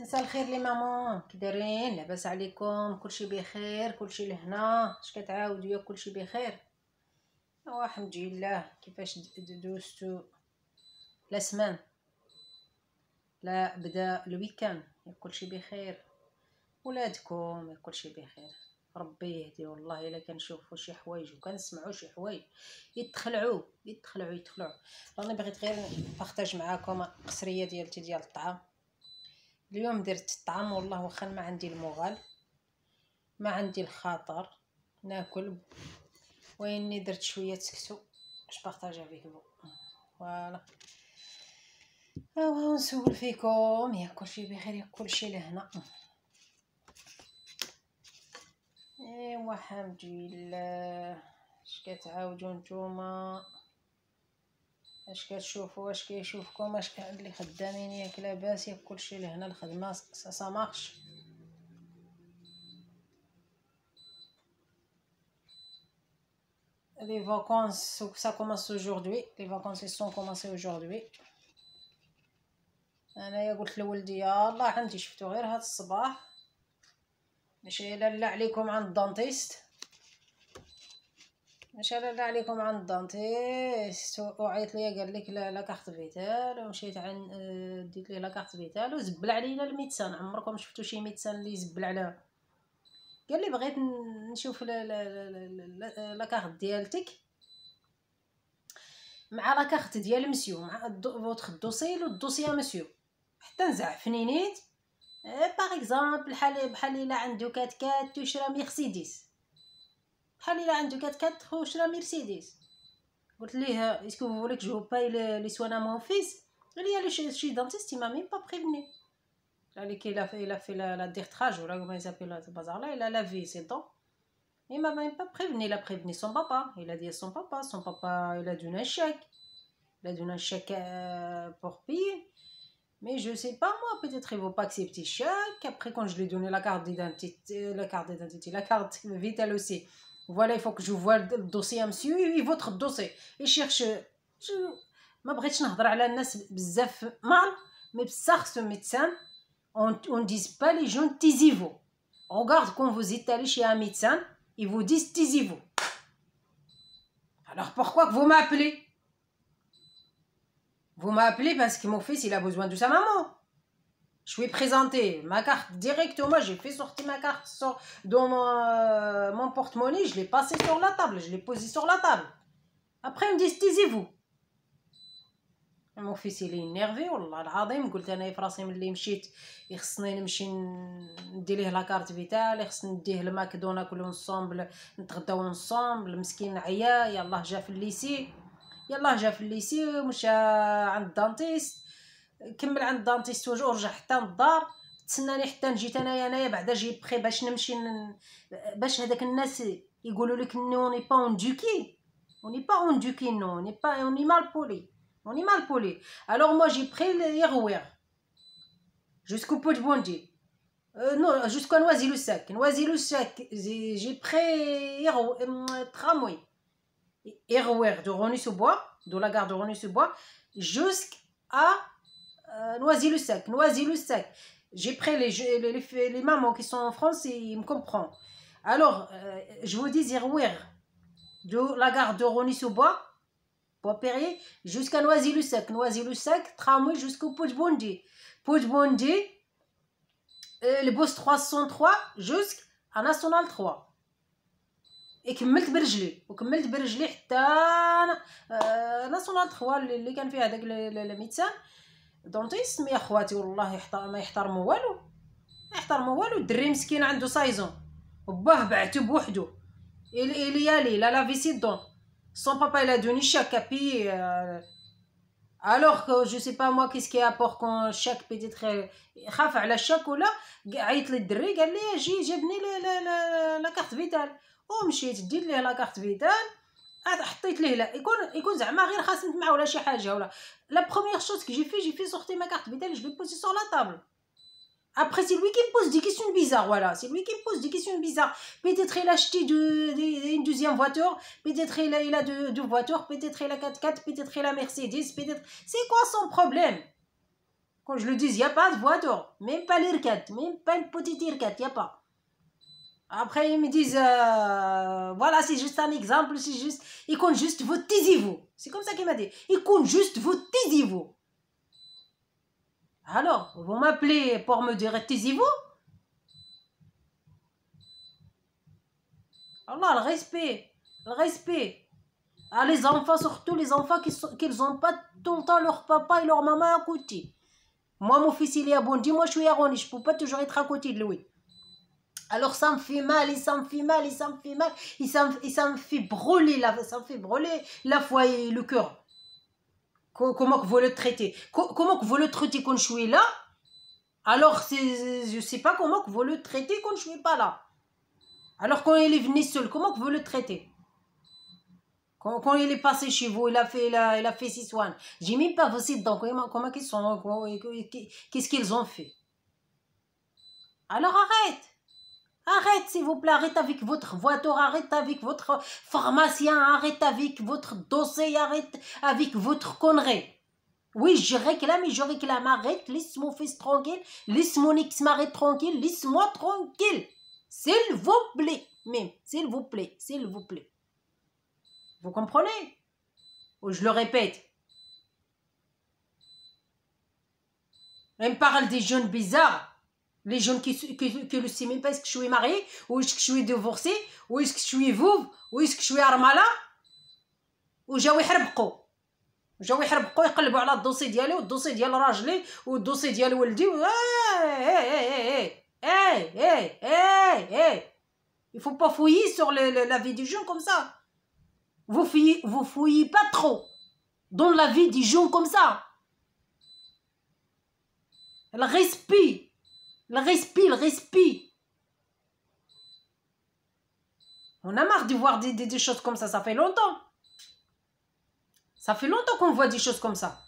مساء الخير لي ماما، كي دايرين؟ لاباس عليكم؟ كلشي بخير؟ كلشي لهنا؟ اش كتعاودوا؟ يا كلشي بخير؟ الحمد لله. كيفاش دوزتو لا سمان؟ لا بدا الويكاند؟ يا كلشي بخير؟ ولادكم يا كلشي بخير؟ ربي يهدي. والله الا كنشوفوا شي حوايج وكنسمعوا شي حوايج يتخلعوا. راني بغيت غير نبارطاج معاكم قصريه ديالتي ديال الطعام. اليوم درت الطعام والله واخا ما عندي المغال، ما عندي الخاطر ناكل، واني درت شويه سكسو باش بارطاجا فيكم. فوالا نسول فيكم يا كلشي بخير؟ يا كلشي لهنا؟ ايوا الحمد لله. اش كتعاودوا نتوما؟ اش كتشوفوا؟ واش كيشوفكم؟ اش كان اللي خدامين؟ ياك لاباس؟ يا كلشي لهنا؟ الخدمه سا مارش. Les vacances, ça commence aujourd'hui. Les vacances ils sont commencées aujourd'hui. انايا قلت لولدي يلاه عندي شفتو غير هاد الصباح ماشي لالا عليكم عند الدانتيست، ماشي لالا عليكم عند الدانتيست. وعيط ليا قال لك لا كارت فيتال، ومشيت عند ديت ليه لا كارت فيتال وزبل علينا الميدسان. عمركم شفتوا شي ميدسان اللي يزبل عليها؟ قال لي بغيت نشوف لا كارت ديالتك مع لا كارت ديال مسيو، مع فوتر دوسي لو دوسي مسيو، حتى نزع فنينيت. باغ اكزومبل بحال الا عنده كات وشرا مرسيدس، بحال الا عنده كات وشرا مرسيدس. قلت ليه اسكو vous voulez que je vous paye les soins à mon fils؟ قال لي le chez dentiste il m'a même pas prévenu. قال لي il a fait la détartrage ولا comment il s'appelle ce bazar là, il a lavé ses dents. Il m'a même pas prévenu, il a prévenu son papa. Il a dit à son papa il a donné un chèque. Il a donné un chèque pour payer. Mais je sais pas moi, peut-être il ne veut pas accepter chèque. Après quand je lui ai donné la carte d'identité, la carte vitale aussi. Voilà, il faut que je vois le dossier à monsieur et votre dossier. Il cherche. ما بغيتش نهضر على الناس بزاف mal, mais بصح ce médecin, on dit pas les gens taisez-vous. Regarde quand vous êtes allé chez un médecin, ils vous disent taisez-vous. Alors pourquoi que vous m'appelez? Vous m'appelez parce que mon fils il a besoin de sa maman. Je lui ai présenté ma carte directement, j'ai fait sortir ma carte dans mon porte-monnaie, je l'ai passé sur la table, je l'ai posé sur la table. Après ils me disent taisez-vous. Mon fils il est énervé والله العظيم. قلت انا في راسي ملي مشيت يخصني نمشي ندير ليه لا كارت فيتال، خصني نديه لماكدو ناكلو نصومبل نتغداو نصومبل. مسكين عيا يلاه جا في الليسي ومشى عند الدانتيست، كمل عند الدانتيست ورجع حتى للدار. تسناني حتى جيت انايا بعدا جي بخي باش نمشي باش هذاك الناس يقولوا لك نو ني با اون دوكي، نو ني با اون مال بولي. On est mal poli. Alors moi j'ai pris le Yerouer jusqu'au Pot de Bondi. Non, jusqu'à Noisy-le-Sec. Noisy-le-Sec, j'ai pris tramway. Yerouer de Rony-sous-Bois, de la gare de Rony-sous-Bois, jusqu'à Noisy-le-Sec. Noisy-le-Sec. J'ai pris les mamans qui sont en France et ils me comprennent. Alors, je vous dis Yerouer de la gare de Rony-sous-Bois, Poipérier, jusqu'à Noisy-le-Sec. Noisy-le-Sec, tramway jusqu'au Pot de Bondi. Pot de Bondi, le bus 303 jusqu'à National 3. وكملت برجلي حتى ناسيونال 3 اللي كان فيه هذاك الميدسان دونتيست. مي اخواتي والله ما يحترموا والو. الدري مسكين عنده سايزون وباه بعتو بوحدو. il a lavé ses dents. Son papa il a donné chèque à payer. Alors que je sais pas moi qu'est-ce qui apporte quand chèque peut-être خاف على الشاك ولا عيط للدري قال لي جيبني لا كارت فيتال. ومشيت ديت ليه لا كارت فيتال، حطيت ليه لا يكون زعما غير خاصني معاه ولا شي حاجه ولا. لا بروميير شوز كي جي في sortir ma carte vitale, je l'ai posée sur la table. Après, c'est lui qui me pose des questions bizarres, voilà. C'est lui qui me pose des questions bizarres. Peut-être il a acheté une deuxième voiture, peut-être il a deux voitures, peut-être il a 4x4, peut-être il a Mercedes, peut-être... C'est quoi son problème? Quand je le dis, il n'y a pas de voiture. Même pas l'IRCAT. Même pas une petite IRCAT. Il n'y a pas. Après, ils me disent, voilà, c'est juste un exemple. C'est juste, ils comptent juste votre taisez-vous. C'est comme ça qu'il m'a dit. Ils comptent juste votre taisez-vous. Alors, vous m'appelez pour me dire taisez-vous? Allah, le respect. Le respect. Ah, les enfants, surtout les enfants qui n'ont pas tout le temps leur papa et leur maman à côté. Moi, mon fils, il est à Bondy, moi, je suis à Rony. Je ne peux pas toujours être à côté de lui. Alors, ça me fait mal, et ça me fait mal, et ça me fait mal. Et ça me fait brûler, ça me fait brûler la foi et le cœur. Comment que vous le traitez? Comment que vous le traitez quand je suis là? Alors, je ne sais pas comment que vous le traitez quand je ne suis pas là. Alors, quand il est venu seul, comment que vous le traitez? Quand il est passé chez vous, il a fait 6 soins. J'ai même pas vu dedans. Comment ils sont, qu'est-ce qu'ils ont fait? Alors arrête. Arrête, s'il vous plaît. Arrête avec votre voiture. Arrête avec votre pharmacien. Arrête avec votre dossier. Arrête avec votre connerie. Oui, je réclame. Arrête, laisse mon fils tranquille. Laisse mon ex-mari tranquille. Laisse-moi tranquille. S'il vous plaît. Même, s'il vous plaît. S'il vous plaît. Vous comprenez? Ou je le répète. Elle me parle des jeunes bizarres. Les jeunes qui ne savent même pas est-ce que je suis mariée, ou est-ce que je suis divorcée, ou est-ce que je suis veuve, ou est-ce que je suis armala. وجاو يحربقوا يقلبوا على الدوسي ديالي والدوسي ديال راجلي والدوسي ديال ولدي. Il faut pas fouiller sur la vie du jeune comme ça. Vous fouillez pas trop dans la vie des gens comme ça. Le respect. On a marre de voir des choses comme ça. Ça fait longtemps. Ça fait longtemps qu'on voit des choses comme ça.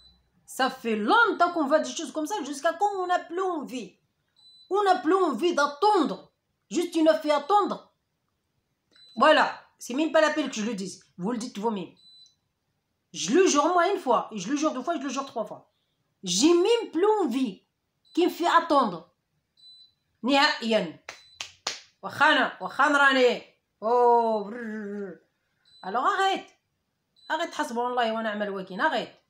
Ça fait longtemps qu'on voit des choses comme ça jusqu'à quand on n'a plus envie. On n'a plus envie d'attendre. Juste une fait attendre. Voilà. C'est même pas la peine que je le dise. Vous le dites vous-même. Je le jure moi une fois. Et je le jure 2 fois. Et je le jure 3 fois. J'ai même plus envie qui me fait attendre. نهائيا وخان راني alors arrête حسب الله ونعم الوكيل arrête.